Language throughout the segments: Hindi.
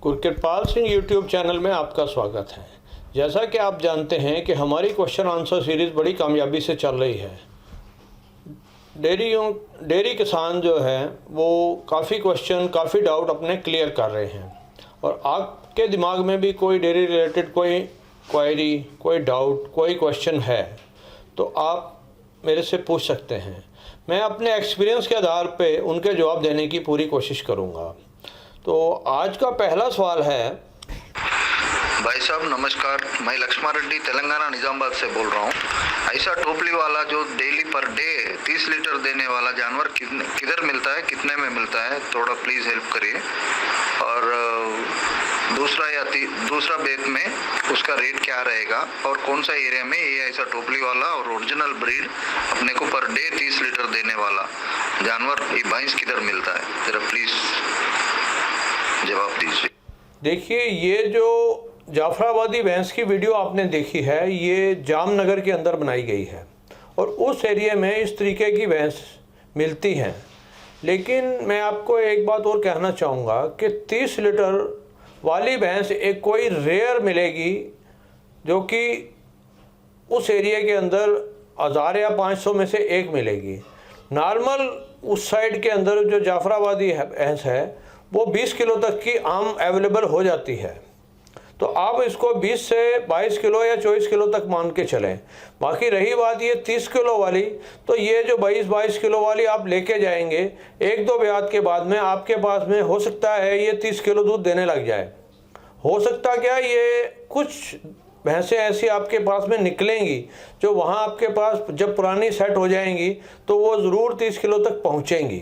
गुरकिरपाल सिंह यूट्यूब चैनल में आपका स्वागत है। जैसा कि आप जानते हैं कि हमारी क्वेश्चन आंसर सीरीज़ बड़ी कामयाबी से चल रही है। डेयरी किसान जो है वो काफ़ी क्वेश्चन, काफ़ी डाउट अपने क्लियर कर रहे हैं, और आपके दिमाग में भी कोई डेयरी रिलेटेड कोई क्वेरी, कोई डाउट, कोई क्वेश्चन है तो आप मेरे से पूछ सकते हैं। मैं अपने एक्सपीरियंस के आधार पे उनके जवाब देने की पूरी कोशिश करूँगा। तो आज का पहला सवाल है। भाई साहब नमस्कार, मैं लक्ष्मण रेड्डी तेलंगाना निजामाबाद से बोल रहा हूँ। ऐसा टोपली वाला जो डेली पर डे 30 लीटर देने वाला जानवर किधर मिलता है, कितने में मिलता है, थोड़ा प्लीज़ हेल्प करिए। और दूसरा बेत में उसका रेट क्या रहेगा, और कौन सा एरिया में ये ऐसा टोपली वाला और ओरिजिनल ब्रीड अपने को पर डे 30 लीटर देने वाला जानवर ये भैंस किधर मिलता है, जरा प्लीज़ जवाब दीजिए। देखिए, ये जो जाफराबादी भैंस की वीडियो आपने देखी है, ये जामनगर के अंदर बनाई गई है और उस एरिया में इस तरीके की भैंस मिलती हैं। लेकिन मैं आपको एक बात और कहना चाहूँगा कि 30 लीटर वाली भैंस एक कोई रेयर मिलेगी जो कि उस एरिया के अंदर 1000 या 500 में से एक मिलेगी। नॉर्मल उस साइड के अंदर जो जाफराबादी भैंस है वो 20 किलो तक की आम अवेलेबल हो जाती है। तो आप इसको 20 से 22 किलो या 24 किलो तक मान के चलें। बाकी रही बात ये 30 किलो वाली, तो ये जो 22 किलो वाली आप लेके जाएंगे, एक दो ब्यात के बाद में आपके पास में हो सकता है ये 30 किलो दूध देने लग जाए। हो सकता क्या, ये कुछ भैंसें ऐसी आपके पास में निकलेंगी जो वहाँ आपके पास जब पुरानी सेट हो जाएंगी तो वो ज़रूर 30 किलो तक पहुँचेंगी।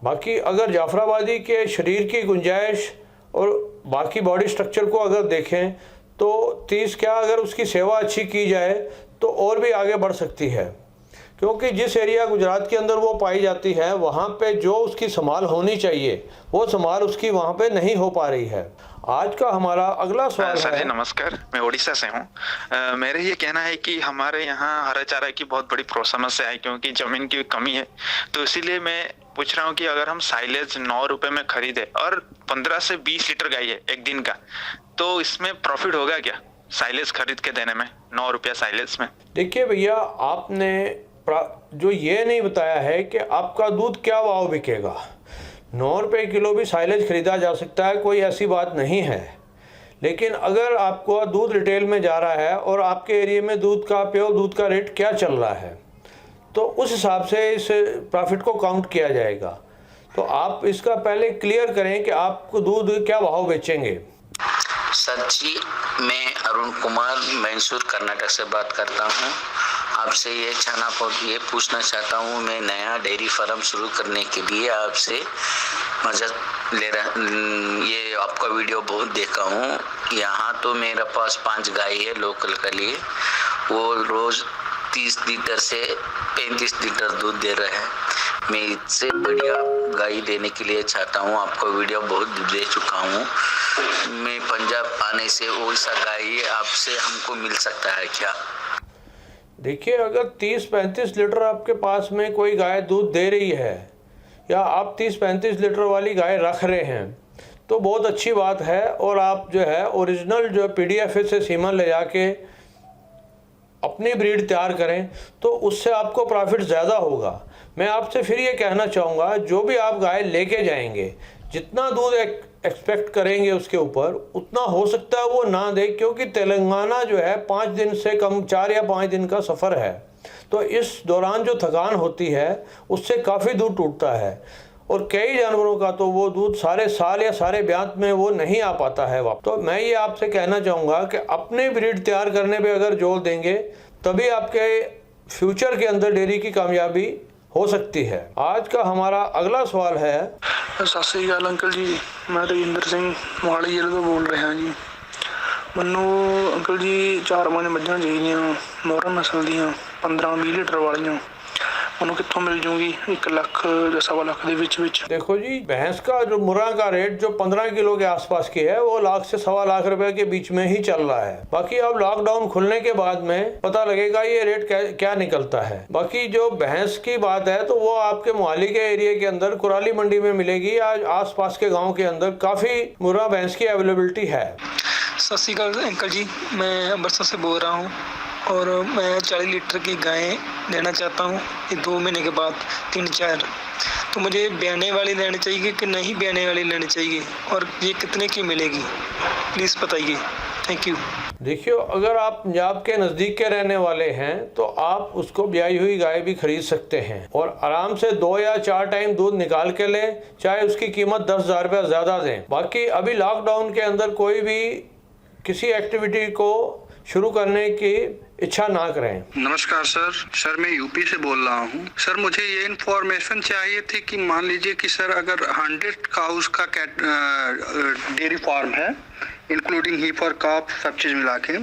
बाकी अगर जाफराबादी के शरीर की गुंजाइश और बाकी बॉडी स्ट्रक्चर को अगर देखें तो 30 क्या, अगर उसकी सेवा अच्छी की जाए तो और भी आगे बढ़ सकती है, क्योंकि जिस एरिया गुजरात के अंदर वो पाई जाती है वहाँ पे जो उसकी संभाल होनी चाहिए वो संभाल उसकी वहाँ पे नहीं हो पा रही है। आज का हमारा अगला सवाल सर है। जी नमस्कार, मैं उड़ीसा से हूँ। मेरे ये कहना है कि हमारे यहाँ हरा चारा की बहुत बड़ी समस्या है, क्योंकि जमीन की कमी है। तो इसीलिए मैं पूछ रहा हूँ कि अगर हम साइलेज 9 रुपए में खरीदे और 15 से 20 लीटर गाय है एक दिन का, तो इसमें प्रॉफिट होगा क्या साइलेज खरीद के देने में, 9 रुपया साइलेज में? देखिए भैया, आपने जो ये नहीं बताया है कि आपका दूध क्या भाव बिकेगा। 9 रुपये किलो भी साइलेज खरीदा जा सकता है, कोई ऐसी बात नहीं है। लेकिन अगर आपको दूध रिटेल में जा रहा है और आपके एरिया में दूध का, प्योर दूध का रेट क्या चल रहा है, तो उस हिसाब से इस प्रॉफिट को काउंट किया जाएगा। तो आप इसका पहले क्लियर करें कि आपको दूध क्या भाव बेचेंगे। सर जी, मैं अरुण कुमार मैसूर कर्नाटक से बात करता हूँ। आपसे ये पूछना चाहता हूँ, मैं नया डेयरी फार्म शुरू करने के लिए आपसे मदद ले रहा। ये आपका वीडियो बहुत देखा हूँ। यहाँ तो मेरे पास 5 गाय है लोकल के लिए, वो रोज़ 30 लीटर से 35 लीटर दूध दे रहे हैं। मैं इससे बढ़िया गाय देने के लिए चाहता हूँ। आपको वीडियो बहुत दे चुका हूँ। मैं पंजाब आने से वैसा गाय आपसे हमको मिल सकता है क्या? देखिए, अगर 30-35 लीटर आपके पास में कोई गाय दूध दे रही है या आप 30-35 लीटर वाली गाय रख रहे हैं तो बहुत अच्छी बात है। और आप जो है ओरिजिनल जो PDFA से सीमन ले जाके अपनी ब्रीड तैयार करें तो उससे आपको प्रॉफिट ज़्यादा होगा। मैं आपसे फिर ये कहना चाहूँगा, जो भी आप गाय लेके जाएंगे, जितना दूध एक्सपेक्ट करेंगे उसके ऊपर उतना हो सकता है वो ना दे, क्योंकि तेलंगाना जो है 5 दिन से कम, 4 या 5 दिन का सफ़र है। तो इस दौरान जो थकान होती है उससे काफ़ी दूध टूटता है, और कई जानवरों का तो वो दूध सारे साल या सारे ब्यात में वो नहीं आ पाता है वापस। तो मैं ये आपसे कहना चाहूँगा कि अपने ब्रीड तैयार करने पे अगर जोर देंगे तभी आपके फ्यूचर के अंदर डेयरी की कामयाबी हो सकती है। आज का हमारा अगला सवाल है। सत श्री अकाल अंकल जी, मैं रजिंदर सिंह मोहाली जिले ਤੋਂ बोल रहा जी। ਮੈਨੂੰ अंकल जी 4-5 ਮੱਝਾਂ ਚਾਹੀਦੀਆਂ, ਮੋਹਰਾ ਨਸਲ ਦੀਆਂ, 15-20 ਲੀਟਰ ਵਾਲੀਆਂ। ਮੈਨੂੰ कितों मिल जूगी 1 लाख ਜਾਂ 1.25 लाख ਦੇ ਵਿੱਚ देखो जी, भैंस का जो मुर्रा का रेट जो 15 किलो के आसपास की है वो लाख से 1.25 लाख रुपए के बीच में ही चल रहा है। बाकी अब लॉकडाउन खुलने के बाद में पता लगेगा ये रेट क्या निकलता है। बाकी जो भैंस की बात है तो वो आपके मोहाली के एरिया के अंदर कुराली मंडी में मिलेगी। आज आस पास के गाँव के अंदर काफी मुर्रा भैंस की अवेलेबिलिटी है। सत श्री अकाल अंकल जी, मैं अमृतसर से बोल रहा हूँ और मैं 40 लीटर की गाय लेना चाहता हूँ 2 महीने के बाद 3-4। तो मुझे ब्याने वाली लेनी चाहिए कि नहीं ब्याने वाली लेनी चाहिए और ये कितने की मिलेगी, प्लीज़ बताइए। Thank you. देखिए, अगर आप पंजाब के नज़दीक के रहने वाले हैं तो आप उसको ब्याई हुई गाय भी खरीद सकते हैं और आराम से 2 या 4 टाइम दूध निकाल के लें, चाहे उसकी कीमत 10,000 रुपये ज़्यादा दें। बाकी अभी लॉकडाउन के अंदर कोई भी किसी एक्टिविटी को शुरू करने की इच्छा ना करें। नमस्कार सर, मैं यूपी से बोल रहा हूँ। सर, मुझे ये इन्फॉर्मेशन चाहिए थी कि मान लीजिए कि सर अगर 100 काउस का डेयरी फार्म है, इंक्लूडिंग हीप और काफ सब चीज़ मिला के,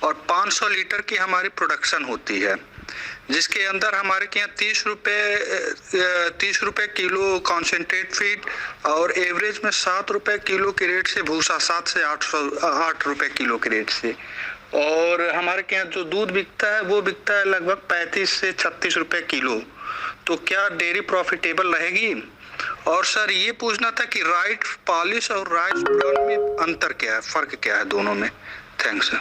और 500 लीटर की हमारी प्रोडक्शन होती है, जिसके अंदर हमारे के यहाँ 30 रुपये किलो कॉन्सेंट्रेट फीड और एवरेज में 7 रुपये किलो के रेट से भूसा, 7 से 8 रुपये किलो के रेट से, और हमारे के यहाँ जो दूध बिकता है वो बिकता है लगभग 35 से 36 रुपये किलो। तो क्या डेयरी प्रॉफिटेबल रहेगी? और सर ये पूछना था कि राइस पॉलिश और राइस ब्राउन में अंतर क्या है, फ़र्क क्या है दोनों में? Thanks sir.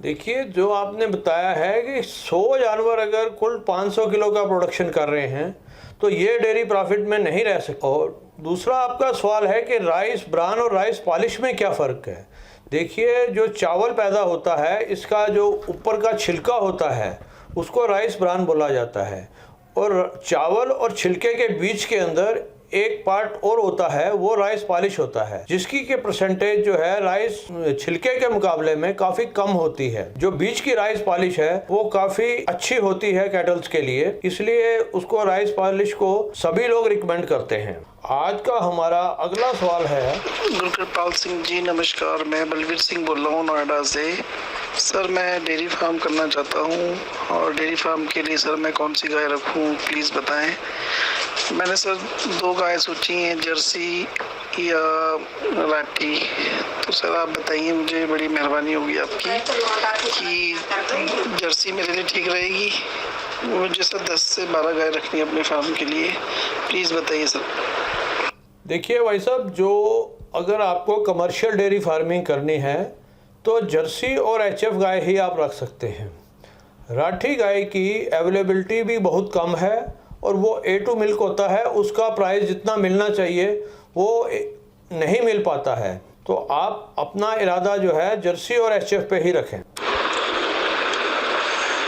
देखिए, जो आपने बताया है कि 100 जानवर अगर कुल 500 किलो का प्रोडक्शन कर रहे हैं तो ये डेयरी प्रॉफिट में नहीं रह सकते। और दूसरा आपका सवाल है कि राइस ब्रान और राइस पॉलिश में क्या फ़र्क है। देखिए, जो चावल पैदा होता है इसका जो ऊपर का छिलका होता है उसको राइस ब्रान बोला जाता है, और चावल और छिलके के बीच के अंदर एक पार्ट और होता है वो राइस पॉलिश होता है, जिसकी के परसेंटेज जो है राइस छिलके के मुकाबले में काफ़ी कम होती है। जो बीच की राइस पॉलिश है वो काफ़ी अच्छी होती है कैटल्स के लिए, इसलिए उसको राइस पॉलिश को सभी लोग रिकमेंड करते हैं। आज का हमारा अगला सवाल है। गुरकृपाल सिंह जी नमस्कार, मैं बलवीर सिंह बोल रहा हूँ नोएडा से। सर, मैं डेयरी फार्म करना चाहता हूँ और डेयरी फार्म के लिए सर मैं कौन सी गाय रखूँ, प्लीज़ बताएं। मैंने सर 2 गाय सोची हैं, जर्सी या राठी। तो सर आप बताइए, मुझे बड़ी मेहरबानी होगी आपकी कि जर्सी मेरे लिए ठीक रहेगी। मुझे सर 10 से 12 गाय रखनी है अपने फार्म के लिए, प्लीज़ बताइए सर। देखिए भाई साहब, जो अगर आपको कमर्शियल डेयरी फार्मिंग करनी है तो जर्सी और HF गाय ही आप रख सकते हैं। राठी गाय की अवेलेबिलिटी भी बहुत कम है और वो A2 मिल्क होता है, उसका प्राइस जितना मिलना चाहिए वो नहीं मिल पाता है। तो आप अपना इरादा जो है जर्सी और HF पे ही रखें।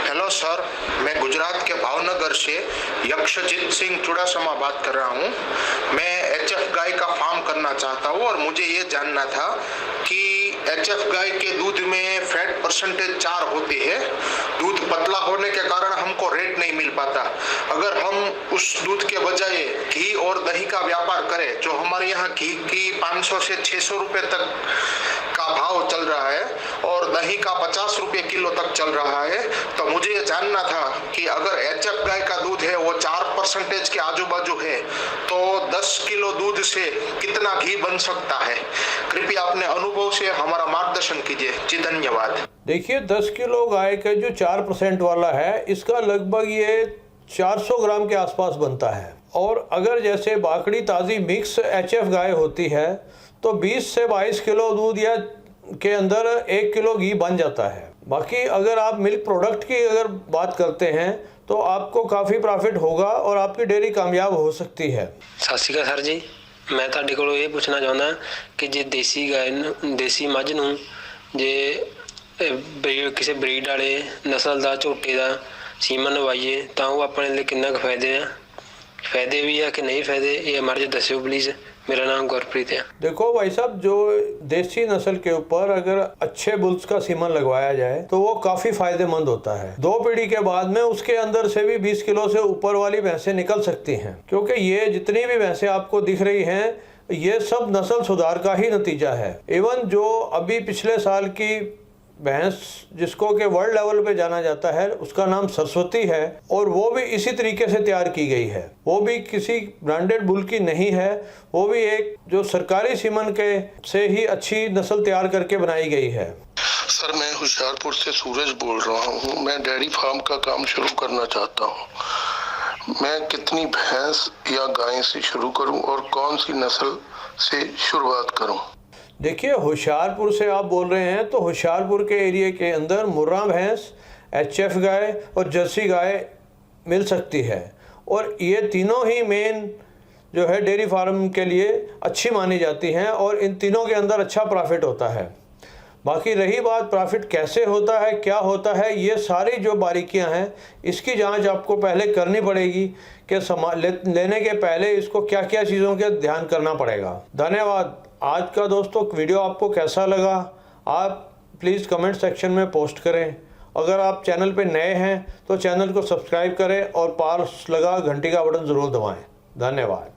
हेलो सर, मैं गुजरात के भावनगर से यक्षजीत सिंह चुड़ासमा बात कर रहा हूँ। मैं HF गाय का फार्म करना चाहता हूँ और मुझे ये जानना था कि HF गाय के दूध में फैट परसेंटेज 4 होती है। दूध पतला होने के कारण हमको रेट नहीं मिल पाता। अगर हम उस दूध के बजाय घी और दही का व्यापार करें, जो हमारे यहाँ घी की 500 से 600 रुपये तक का भाव चल रहा है और दही का 50 रुपये किलो तक चल रहा है, तो मुझे ये जानना था कि अगर HF गाय का दूध है वो 4% के आजू बाजू है तो 10 किलो दूध से कितना घी बन सकता है। कृपया अपने अनुभव से हमारा मार्गदर्शन कीजिए जी, धन्यवाद। देखिए, 10 किलो गाय का जो 4% वाला है इसका लगभग ये 400 ग्राम के आसपास बनता है, और अगर जैसे बाकड़ी ताज़ी मिक्स HF गाय होती है तो 20 से 22 किलो दूध या के अंदर 1 किलो घी बन जाता है। बाकी अगर आप मिल्क प्रोडक्ट की अगर बात करते हैं तो आपको काफ़ी प्रॉफिट होगा और आपकी डेयरी कामयाब हो सकती है। सत श्री अकाल सर जी, मैं ਤੁਹਾਡੇ ਕੋਲੋਂ ਇਹ ਪੁੱਛਣਾ ਚਾਹੁੰਦਾ ਕਿ ਜੇ ਦੇਸੀ ਗਾय ਦੇਸੀ ਮੱਝ ਨੂੰ ਜੇ ਕਿਸੇ ਬਰੀਡ ਵਾਲੇ ਨਸਲ ਦਾ ਝੋਟੇ ਦਾ ਸੀਮਨ ਲਵਾਈਏ ਤਾਂ ਉਹ ਆਪਣੇ ਲਈ ਕਿੰਨਾ ਕੁ फायदे भी है कि नहीं फायदे, ये हमारे दस्यो प्लीज़। मेरा नाम गुरप्रीत है। देखो भाई साहब, जो देसी नस्ल के ऊपर अगर अच्छे बुल्स का सीमन लगवाया जाए तो वो काफ़ी फायदेमंद होता है। 2 पीढ़ी के बाद में उसके अंदर से भी 20 किलो से ऊपर वाली भैंसें निकल सकती हैं, क्योंकि ये जितनी भी भैंसें आपको दिख रही हैं ये सब नस्ल सुधार का ही नतीजा है। इवन जो अभी पिछले साल की भैंस जिसको कि वर्ल्ड लेवल पे जाना जाता है उसका नाम सरस्वती है और वो भी इसी तरीके से तैयार की गई है। वो भी किसी ब्रांडेड बुल की नहीं है, वो भी एक जो सरकारी सीमन के से ही अच्छी नस्ल तैयार करके बनाई गई है। सर मैं होशियारपुर से सूरज बोल रहा हूँ। मैं डेयरी फार्म का काम शुरू करना चाहता हूँ। मैं कितनी भैंस या गाय से शुरू करूँ और कौन सी नस्ल से शुरुआत करूँ? देखिए, होशियारपुर से आप बोल रहे हैं तो होशियारपुर के एरिया के अंदर मुर्रा भैंस, HF गाय और जर्सी गाय मिल सकती है और ये तीनों ही मेन जो है डेयरी फार्म के लिए अच्छी मानी जाती हैं और इन तीनों के अंदर अच्छा प्रॉफिट होता है। बाकी रही बात प्रॉफिट कैसे होता है, क्या होता है, ये सारी जो बारीकियां हैं इसकी जांच आपको पहले करनी पड़ेगी कि लेने के पहले इसको क्या क्या चीज़ों के ध्यान करना पड़ेगा। धन्यवाद। आज का दोस्तों वीडियो आपको कैसा लगा आप प्लीज़ कमेंट सेक्शन में पोस्ट करें। अगर आप चैनल पे नए हैं तो चैनल को सब्सक्राइब करें और पास लगा घंटी का बटन ज़रूर दबाएं। धन्यवाद।